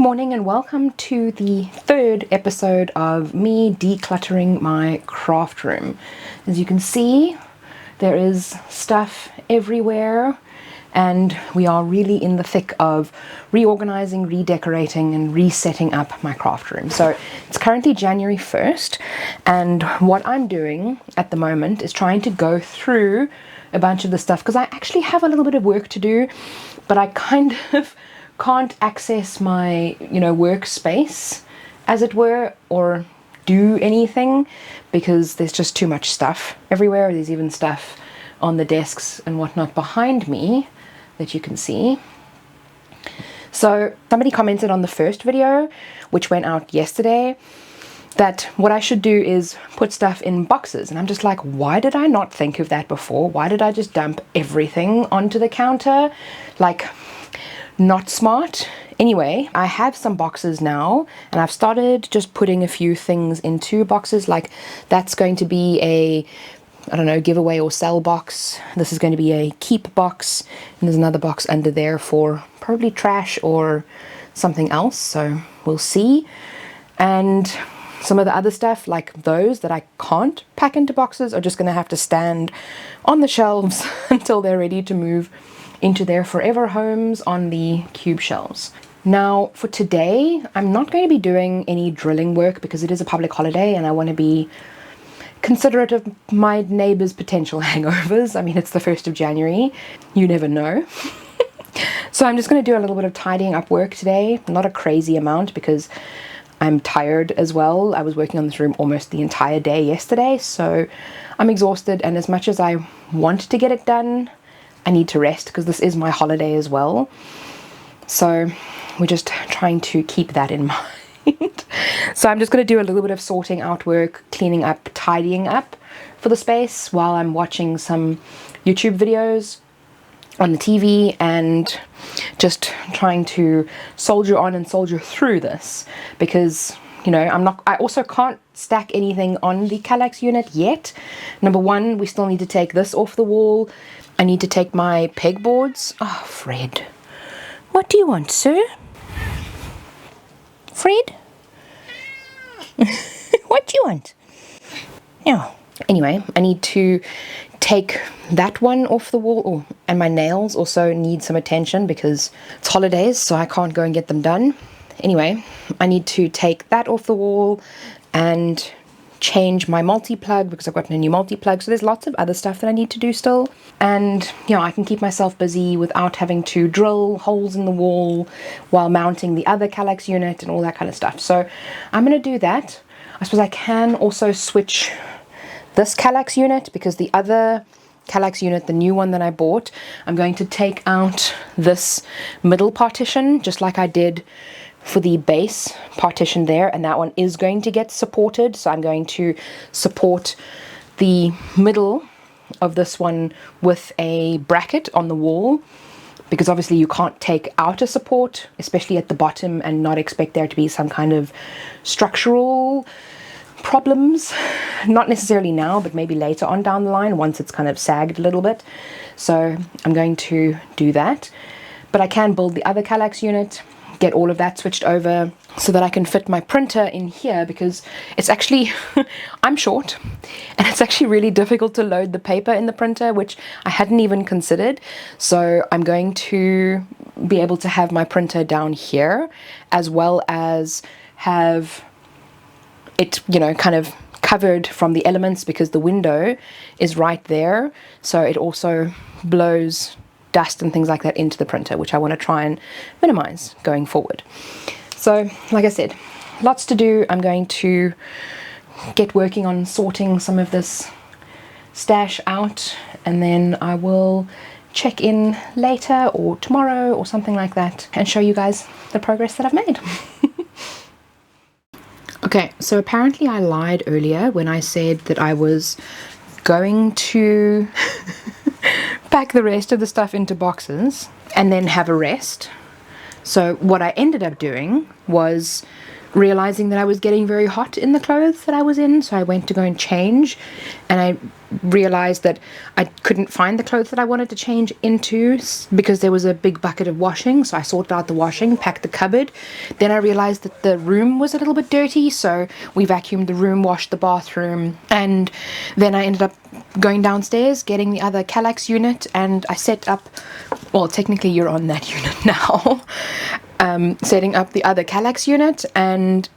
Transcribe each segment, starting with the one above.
morning and welcome to the third episode of me decluttering my craft room. As you can see, there is stuff everywhere and we are really in the thick of reorganizing, redecorating and resetting up my craft room. So it's currently January 1st and what I'm doing at the moment is trying to go through a bunch of the stuff because I actually have a little bit of work to do, but I kind of can't access my workspace as it were, or do anything because there's just too much stuff everywhere. There's even stuff on the desks and whatnot behind me that you can see. So somebody commented on the first video, which went out yesterday, that what I should do is put stuff in boxes, and I'm just like, why did I not think of that before? Why did I just dump everything onto the counter? Like, not smart. Anyway, I have some boxes now and I've started just putting a few things into boxes. Like that's going to be a, I don't know, giveaway or sell box. This is going to be a keep box, and there's another box under there for probably trash or something else, so we'll see. And some of the other stuff, like those that I can't pack into boxes, are just going to have to stand on the shelves until they're ready to move into their forever homes on the cube shelves. Now for today, I'm not going to be doing any drilling work because it is a public holiday and I want to be considerate of my neighbors' potential hangovers. I mean, it's the 1st of January, you never know. So I'm just going to do a little bit of tidying up work today, not a crazy amount because I'm tired as well. I was working on this room almost the entire day yesterday, so I'm exhausted, and as much as I want to get it done, I need to rest because this is my holiday as well. So we're just trying to keep that in mind. So I'm just going to do a little bit of sorting out work, cleaning up, tidying up for the space while I'm watching some YouTube videos on the TV and just trying to soldier on and soldier through this because I also can't stack anything on the Kallax unit yet. Number one, we still need to take this off the wall. I need to take my pegboards. Oh, Fred. What do you want, sir? Fred? What do you want? Yeah. Anyway, I need to take that one off the wall. Oh, and my nails also need some attention because it's holidays, so I can't go and get them done. Anyway, I need to take that off the wall and change my multi-plug because I've gotten a new multi-plug, so there's lots of other stuff that I need to do still. And I can keep myself busy without having to drill holes in the wall while mounting the other Kallax unit and all that kind of stuff. So I'm going to do that. I suppose I can also switch this Kallax unit because the other Kallax unit, the new one that I bought, I'm going to take out this middle partition just like I did for the base partition there, and that one is going to get supported, so I'm going to support the middle of this one with a bracket on the wall because obviously you can't take out a support, especially at the bottom, and not expect there to be some kind of structural problems. Not necessarily now, but maybe later on down the line once it's kind of sagged a little bit. So I'm going to do that, but I can build the other Kallax unit, get all of that switched over so that I can fit my printer in here because it's actually I'm short and it's actually really difficult to load the paper in the printer, which I hadn't even considered. So I'm going to be able to have my printer down here as well as have it kind of covered from the elements because the window is right there, so it also blows dust and things like that into the printer, which I want to try and minimize going forward. So like I said, lots to do. I'm going to get working on sorting some of this stash out, and then I will check in later or tomorrow or something like that and show you guys the progress that I've made. Okay, so apparently I lied earlier when I said that I was going to pack the rest of the stuff into boxes and then have a rest. So what I ended up doing was realizing that I was getting very hot in the clothes that I was in, so I went to go and change, and I realized that I couldn't find the clothes that I wanted to change into because there was a big bucket of washing. So I sorted out the washing, packed the cupboard. Then I realized that the room was a little bit dirty, so we vacuumed the room, washed the bathroom, and then I ended up going downstairs, getting the other Kallax unit, and I set up, well, technically you're on that unit now, setting up the other Kallax unit, and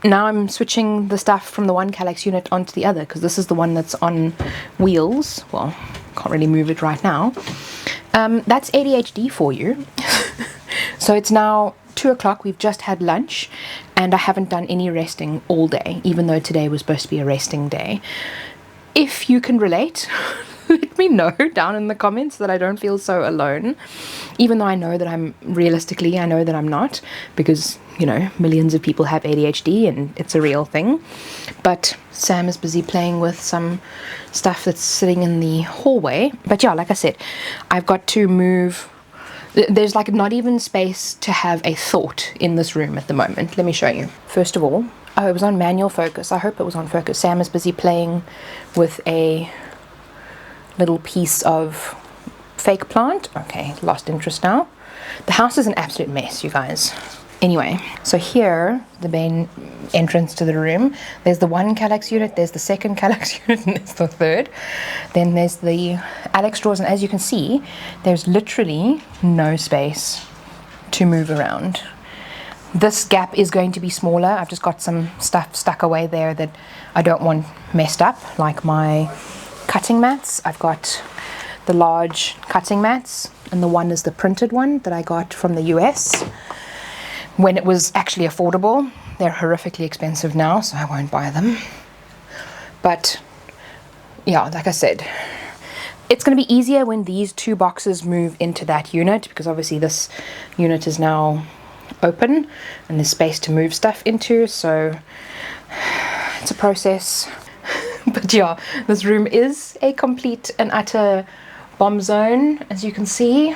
now I'm switching the stuff from the one Kallax unit onto the other, because this is the one that's on wheels. Well, can't really move it right now. That's ADHD for you. So it's now 2 o'clock, we've just had lunch, and I haven't done any resting all day, even though today was supposed to be a resting day. If you can relate, let me know down in the comments so that I don't feel so alone, even though I know that I know that I'm not, because, you know, millions of people have ADHD and it's a real thing. But Sam is busy playing with some stuff that's sitting in the hallway. But yeah, like I said, I've got to move. There's like not even space to have a thought in this room at the moment. Let me show you. First of all, oh, it was on manual focus. I hope it was on focus. Sam is busy playing with a little piece of fake plant. Okay, lost interest now. The house is an absolute mess, you guys. Anyway, so here, the main entrance to the room, there's the one Kallax unit, there's the second Kallax unit, and there's the third. Then there's the Alex drawers, and as you can see, there's literally no space to move around. This gap is going to be smaller. I've just got some stuff stuck away there that I don't want messed up, like my cutting mats. I've got the large cutting mats, and the one is the printed one that I got from the US when it was actually affordable. They're horrifically expensive now, so I won't buy them. But yeah, like I said, it's going to be easier when these two boxes move into that unit, because obviously this unit is now open and there's space to move stuff into, so it's a process. But yeah, this room is a complete and utter bomb zone, as you can see.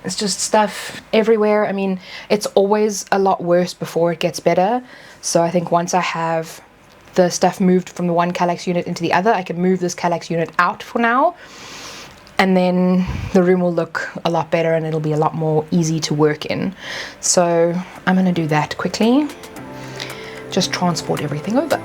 It's just stuff everywhere. I mean, it's always a lot worse before it gets better. So I think once I have the stuff moved from the one Kallax unit into the other, I can move this Kallax unit out for now. And then the room will look a lot better and it'll be a lot more easy to work in. So I'm going to do that quickly. Just transport everything over.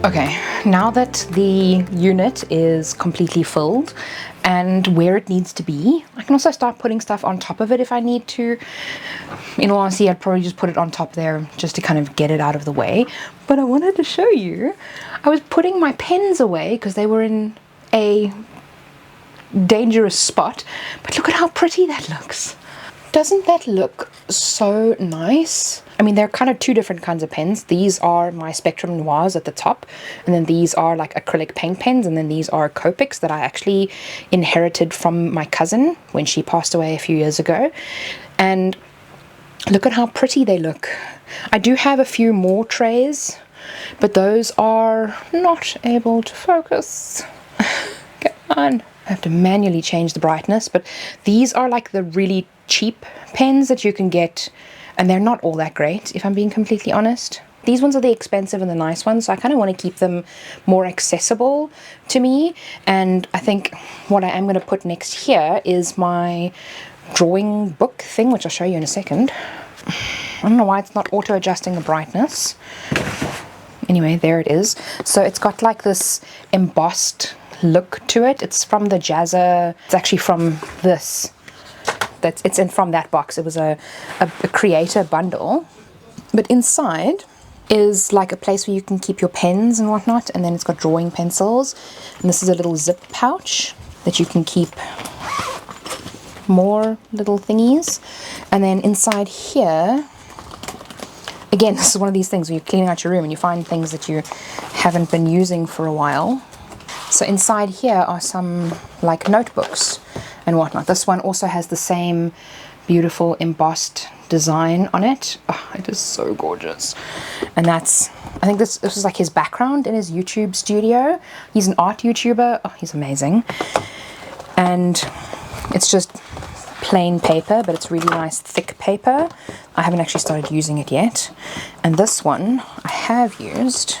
Okay, now that the unit is completely filled and where it needs to be, I can also start putting stuff on top of it if I need to. In all honesty, I'd probably just put it on top there just to kind of get it out of the way. But I wanted to show you, I was putting my pens away because they were in a dangerous spot. But look at how pretty that looks. Doesn't that look so nice? I mean, there are kind of two different kinds of pens. These are my Spectrum Noirs at the top, and then these are like acrylic paint pens, and then these are Copics that I actually inherited from my cousin when she passed away a few years ago. And look at how pretty they look. I do have a few more trays, but those are not able to focus. Come on. I have to manually change the brightness, but these are like the really cheap pens that you can get, and they're not all that great if I'm being completely honest. These ones are the expensive and the nice ones, so I kind of want to keep them more accessible to me. And I think what I am going to put next here is my drawing book thing, which I'll show you in a second. I don't know why it's not auto adjusting the brightness. Anyway, there it is. So it's got like this embossed look to it. It's from the Jazza. It's actually from this. It's in from that box. It was a creator bundle. But inside is like a place where you can keep your pens and whatnot, and then it's got drawing pencils, and this is a little zip pouch that you can keep more little thingies. And then inside here, again, this is one of these things where you're cleaning out your room and you find things that you haven't been using for a while. So inside here are some like notebooks and whatnot. This one also has the same beautiful embossed design on it. Oh, it is so gorgeous. And that's, I think this was like his background in his YouTube studio. He's an art YouTuber. Oh, he's amazing. And it's just plain paper, but it's really nice thick paper. I haven't actually started using it yet. And this one I have used,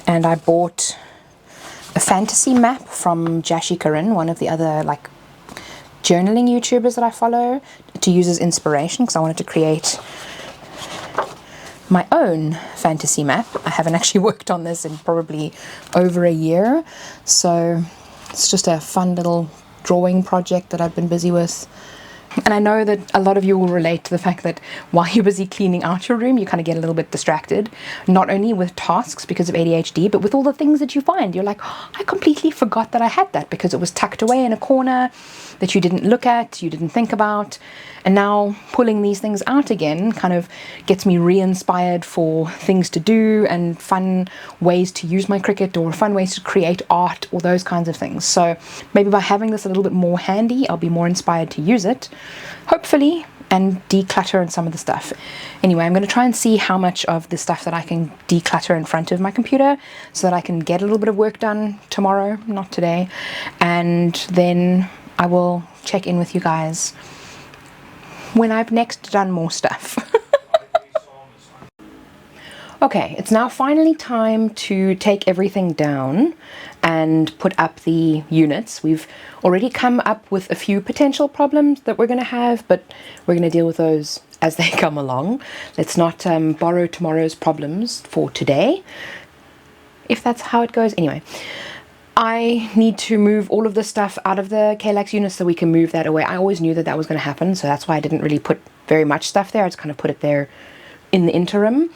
and I bought a fantasy map from Jashi Karin, one of the other like journaling YouTubers that I follow, to use as inspiration because I wanted to create my own fantasy map. I haven't actually worked on this in probably over a year, so it's just a fun little drawing project that I've been busy with. And I know that a lot of you will relate to the fact that while you're busy cleaning out your room, you kind of get a little bit distracted, not only with tasks because of ADHD, but with all the things that you find. You're like, oh, I completely forgot that I had that because it was tucked away in a corner that you didn't look at, you didn't think about. And now pulling these things out again kind of gets me re-inspired for things to do and fun ways to use my Cricut or fun ways to create art or those kinds of things. So maybe by having this a little bit more handy, I'll be more inspired to use it, hopefully, and declutter some of the stuff. Anyway, I'm going to try and see how much of the stuff that I can declutter in front of my computer so that I can get a little bit of work done tomorrow, not today, and then I will check in with you guys when I've next done more stuff. Okay, it's now finally time to take everything down and put up the units. We've already come up with a few potential problems that we're going to have, but we're going to deal with those as they come along. Let's not borrow tomorrow's problems for today, if that's how it goes. Anyway, I need to move all of this stuff out of the Kallax unit so we can move that away. I always knew that that was going to happen, so that's why I didn't really put very much stuff there. I just kind of put it there in the interim.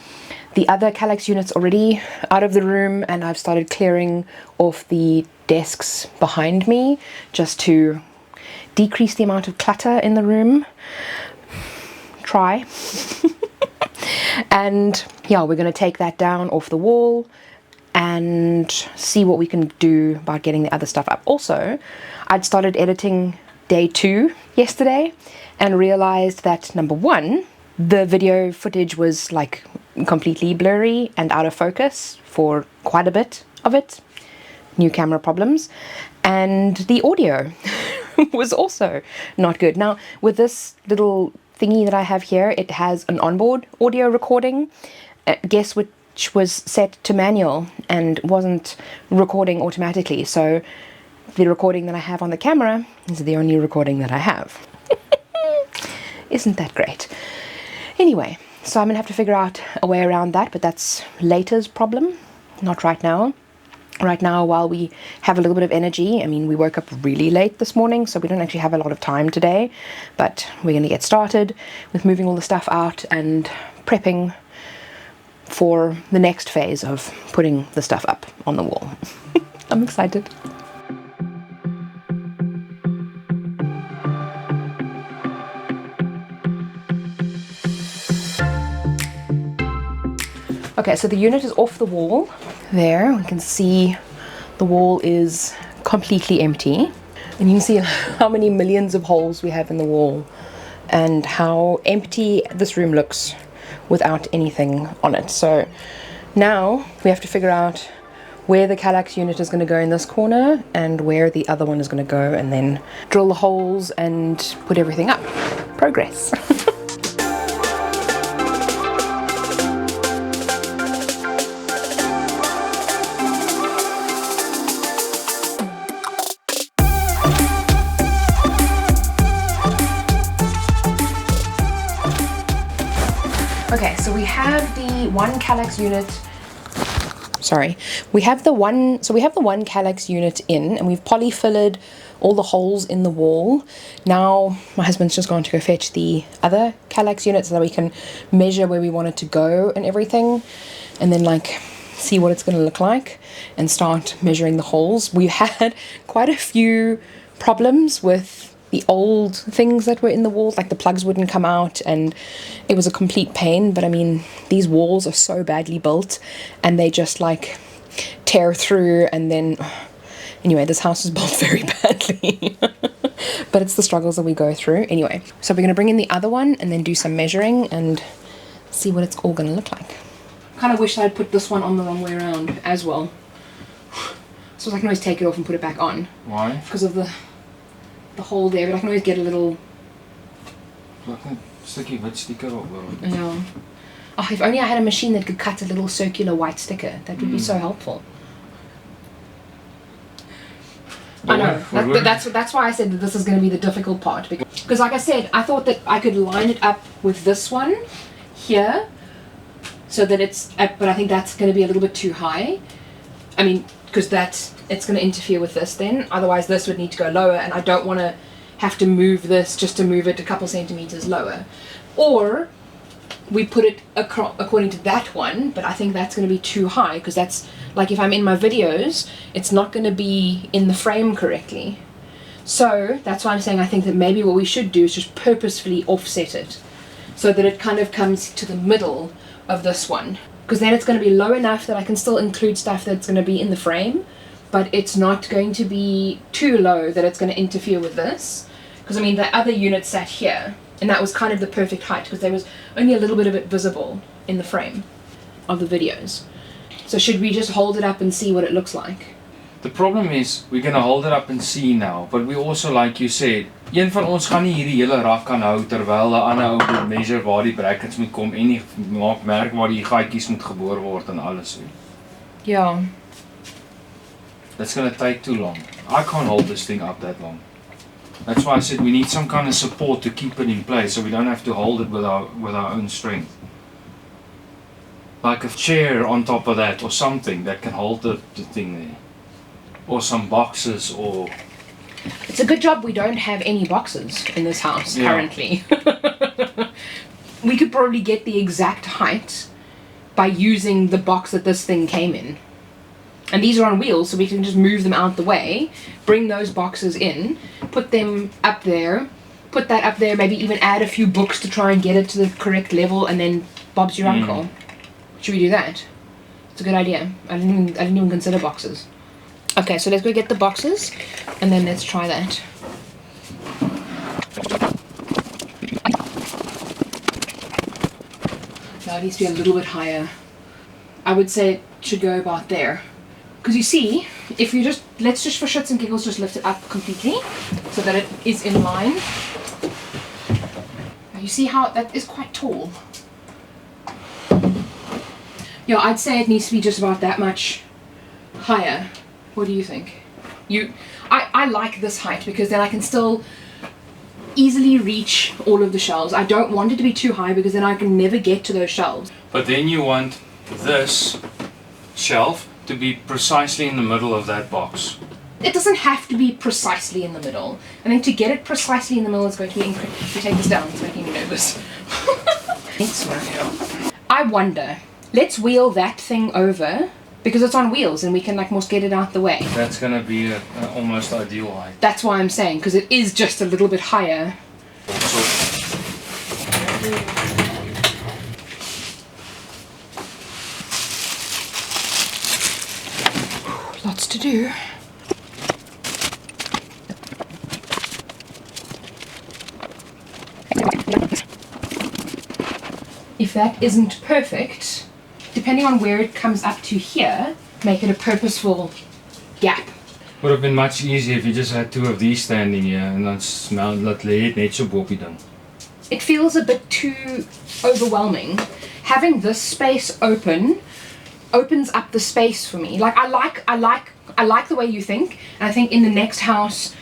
The other Kallax unit's already out of the room, and I've started clearing off the desks behind me just to decrease the amount of clutter in the room. Try. And yeah, we're going to take that down off the wall and see what we can do about getting the other stuff up. Also, I'd started editing day 2 yesterday and realized that, number one, the video footage was like completely blurry and out of focus for quite a bit of it. New camera problems. And the audio was also not good. Now, with this little thingy that I have here, it has an onboard audio recording. Guess which was set to manual and wasn't recording automatically. So the recording that I have on the camera is the only recording that I have. Isn't that great? Anyway, so I'm gonna have to figure out a way around that, but that's later's problem, not right now. Right now, while we have a little bit of energy, I mean, we woke up really late this morning, so we don't actually have a lot of time today, but we're going to get started with moving all the stuff out and prepping for the next phase of putting the stuff up on the wall. I'm excited. Okay, so the unit is off the wall. There, we can see the wall is completely empty. And you can see how many millions of holes we have in the wall and how empty this room looks without anything on it. So now we have to figure out where the Kallax unit is going to go in this corner and where the other one is going to go, and then drill the holes and put everything up. Progress. one Kallax unit. Sorry, we have the one Kallax unit in, and we've polyfilled all the holes in the wall. Now my husband's just gone to go fetch the other Kallax unit so that we can measure where we want it to go and everything, and then like see what it's going to look like and start measuring the holes. We had quite a few problems with the old things that were in the walls, like the plugs wouldn't come out and it was a complete pain. But I mean, these walls are so badly built and they just like tear through, and then anyway, this house is built very badly. But it's the struggles that we go through anyway. So we're going to bring in the other one and then do some measuring and see what it's all going to look like. Kind of wish I'd put this one on the wrong way around as well, so I can always take it off and put it back on. Why? Because of the hole there, but I can always get a little... Like a sticky wit sticker op. Yeah. Oh, if only I had a machine that could cut a little circular white sticker. That would be so helpful. I know. That's why I said that this is going to be the difficult part. Because like I said, I thought that I could line it up with this one here, so that it's... But I think that's going to be a little bit too high. I mean, because it's going to interfere with this then. Otherwise this would need to go lower, and I don't want to have to move this just to move it a couple centimeters lower. Or we put it according to that one, but I think that's going to be too high, because that's like, if I'm in my videos, it's not going to be in the frame correctly. So that's why I'm saying I think that maybe what we should do is just purposefully offset it so that it kind of comes to the middle of this one, because then it's going to be low enough that I can still include stuff that's going to be in the frame, but it's not going to be too low that it's going to interfere with this. Because I mean, the other unit sat here, and that was kind of the perfect height, because there was only a little bit of it visible in the frame of the videos. So should we just hold it up and see what it looks like? The problem is, we're going to hold it up and see now, but we also, like you said, een van ons gaan nie hierdie hele rak kan hou terwyl die ander ou moet measure waar die brackets moet kom en nie maak merk waar die gaatjies moet geboor word en alles. Yeah. That's going to take too long. I can't hold this thing up that long. That's why I said we need some kind of support to keep it in place, so we don't have to hold it with our own strength. Like a chair on top of that, or something that can hold the thing there. Or some boxes, or... It's a good job we don't have any boxes in this house currently. We could probably get the exact height by using the box that this thing came in. And these are on wheels, so we can just move them out the way, bring those boxes in, put them up there, put that up there, maybe even add a few books to try and get it to the correct level, and then Bob's your uncle. Should we do that? It's a good idea. I didn't even consider boxes. Okay, so let's go get the boxes, and then let's try that. Now it needs to be a little bit higher. I would say it should go about there. Because you see, if you just, let's just for shits and giggles just lift it up completely, so that it is in line. You see how that is quite tall. Yeah, I'd say it needs to be just about that much higher. What do you think? I like this height, because then I can still easily reach all of the shelves. I don't want it to be too high, because then I can never get to those shelves. But then you want this shelf to be precisely in the middle of that box. It doesn't have to be precisely in the middle. I think to get it precisely in the middle is going to be incredible. If you take this down, it's making me nervous. I wonder, let's wheel that thing over, because it's on wheels and we can like most get it out the way. That's going to be an almost ideal height. That's why I'm saying, because it is just a little bit higher. Lots to do. If that isn't perfect, depending on where it comes up to here, make it a purposeful gap. Would have been much easier if you just had two of these standing here and then smell let it net so boppie dan. It feels a bit too overwhelming. Having this space opens up the space for me. Like I like the way you think, and I think in the next house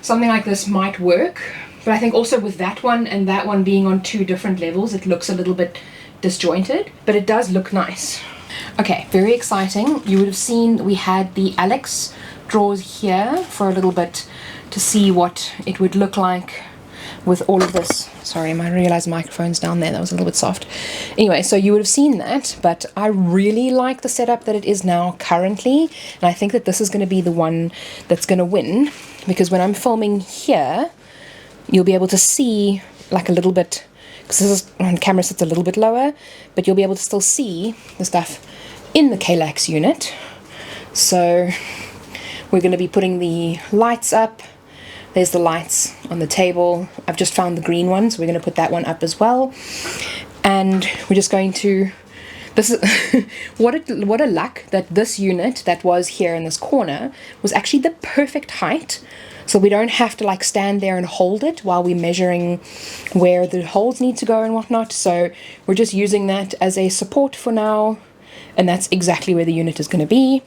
something like this might work. But I think also with that one and that one being on two different levels, it looks a little bit disjointed, but it does look nice. Okay, very exciting. You would have seen we had the Alex drawers here for a little bit to see what it would look like with all of this. Sorry, I realized the microphone's down there. That was a little bit soft. Anyway, so you would have seen that, but I really like the setup that it is now currently, and I think that this is going to be the one that's going to win, because when I'm filming here, you'll be able to see like a little bit, because this is on camera, sits a little bit lower, but you'll be able to still see the stuff in the Kallax unit. So we're going to be putting the lights up. There's the lights on the table. I've just found the green one, so we're going to put that one up as well. And we're just going to, this is what a luck that this unit that was here in this corner was actually the perfect height, so we don't have to like stand there and hold it while we're measuring where the holes need to go and whatnot. So we're just using that as a support for now, and that's exactly where the unit is going to be.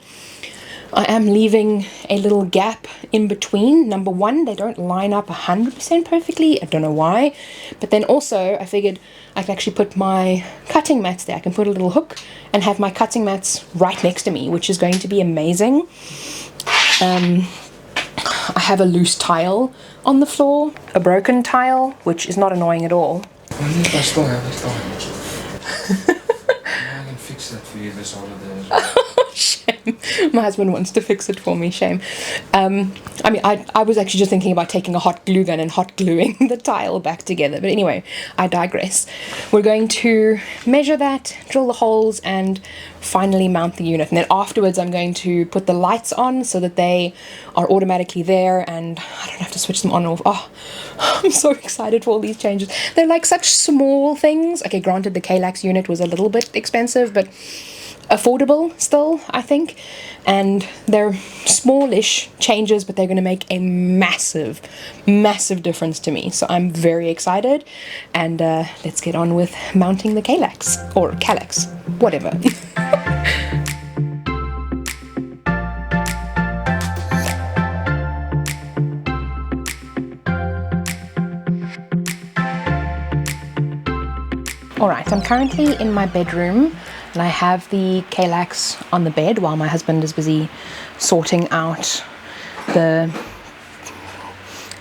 I am leaving a little gap in between. Number one, they don't line up 100% perfectly. I don't know why. But then also, I figured I could actually put my cutting mats there. I can put a little hook and have my cutting mats right next to me, which is going to be amazing. I have a loose tile on the floor, a broken tile, which is not annoying at all. I still have it. I can fix that for you this holiday. Shame. My husband wants to fix it for me. Shame. I mean, I was actually just thinking about taking a hot glue gun and hot gluing the tile back together. But anyway, I digress. We're going to measure that, drill the holes, and finally mount the unit. And then afterwards, I'm going to put the lights on so that they are automatically there and I don't have to switch them on and off. Oh, I'm so excited for all these changes. They're like such small things. Okay, granted, the Kallax unit was a little bit expensive, but affordable still, I think, and they're smallish changes, but they're going to make a massive difference to me, so I'm very excited. And let's get on with mounting the Kallax, or Kallax, whatever. Alright, I'm currently in my bedroom and I have the Kallax on the bed while my husband is busy sorting out the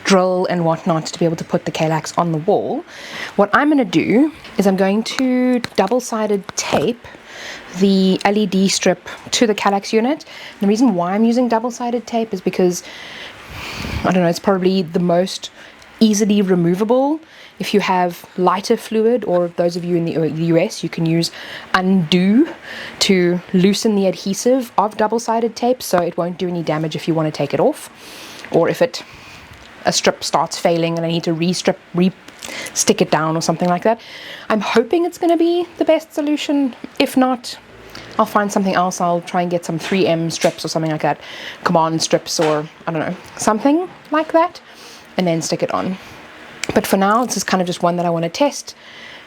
drill and whatnot to be able to put the Kallax on the wall. What I'm going to do is I'm going to double-sided tape the LED strip to the Kallax unit. And the reason why I'm using double-sided tape is because, I don't know, it's probably the most easily removable. If you have lighter fluid, or those of you in the US, you can use undo to loosen the adhesive of double-sided tape so it won't do any damage if you want to take it off, or if a strip starts failing and I need to re-stick it down or something like that. I'm hoping it's going to be the best solution. If not, I'll find something else. I'll try and get some 3M strips or something like that, command strips, or I don't know, something like that, and then stick it on. But for now, this is kind of just one that I want to test,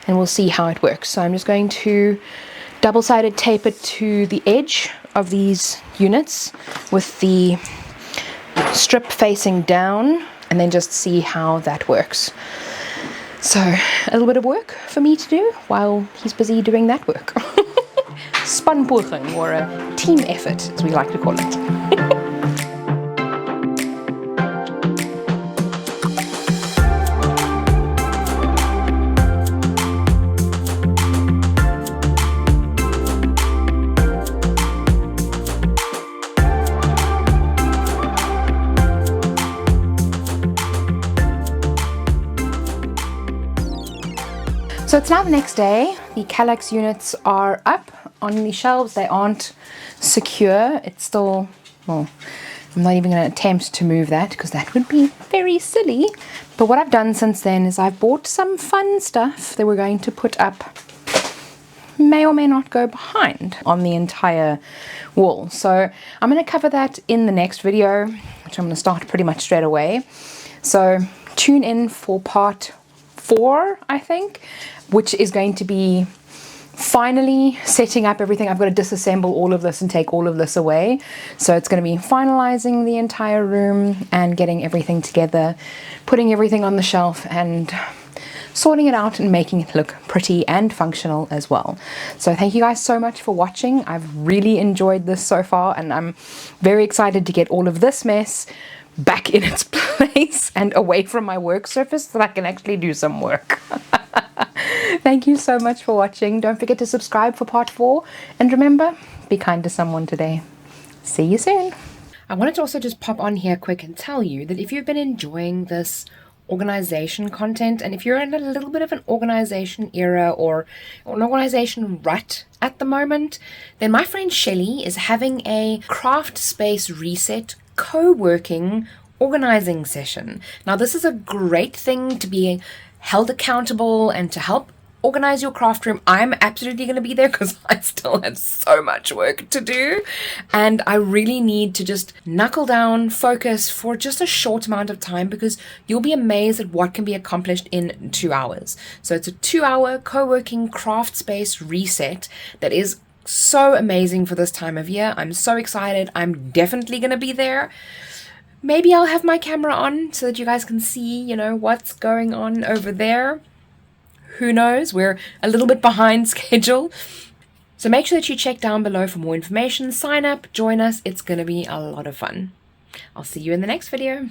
and we'll see how it works. So I'm just going to double-sided tape it to the edge of these units with the strip facing down, and then just see how that works. So a little bit of work for me to do while he's busy doing that work. Spanpoging, or a team effort, as we like to call it. So it's now the next day. The Kallax units are up on the shelves. They aren't secure. It's still, well, I'm not even going to attempt to move that because that would be very silly. But what I've done since then is I've bought some fun stuff that we're going to put up, may or may not go behind on the entire wall. So I'm going to cover that in the next video, which I'm going to start pretty much straight away. So tune in for part 4, I think, which is going to be finally setting up everything. I've got to disassemble all of this and take all of this away. So it's going to be finalizing the entire room and getting everything together, putting everything on the shelf, and sorting it out and making it look pretty and functional as well. So thank you guys so much for watching. I've really enjoyed this so far, and I'm very excited to get all of this mess back in its place and away from my work surface so that I can actually do some work. Thank you so much for watching. Don't forget to subscribe for part 4, and remember, be kind to someone today. See you soon. I wanted to also just pop on here quick and tell you that if you've been enjoying this organization content, and if you're in a little bit of an organization era or an organization rut at the moment, then my friend Shelley is having a craft space reset co-working organizing session. Now, this is a great thing to be held accountable and to help organize your craft room. I'm absolutely going to be there because I still have so much work to do, and I really need to just knuckle down, focus for just a short amount of time, because you'll be amazed at what can be accomplished in 2 hours. So it's a 2-hour co-working craft space reset that is so amazing for this time of year. I'm so excited. I'm definitely going to be there. Maybe I'll have my camera on so that you guys can see, you know, what's going on over there. Who knows? We're a little bit behind schedule. So make sure that you check down below for more information. Sign up, join us. It's going to be a lot of fun. I'll see you in the next video.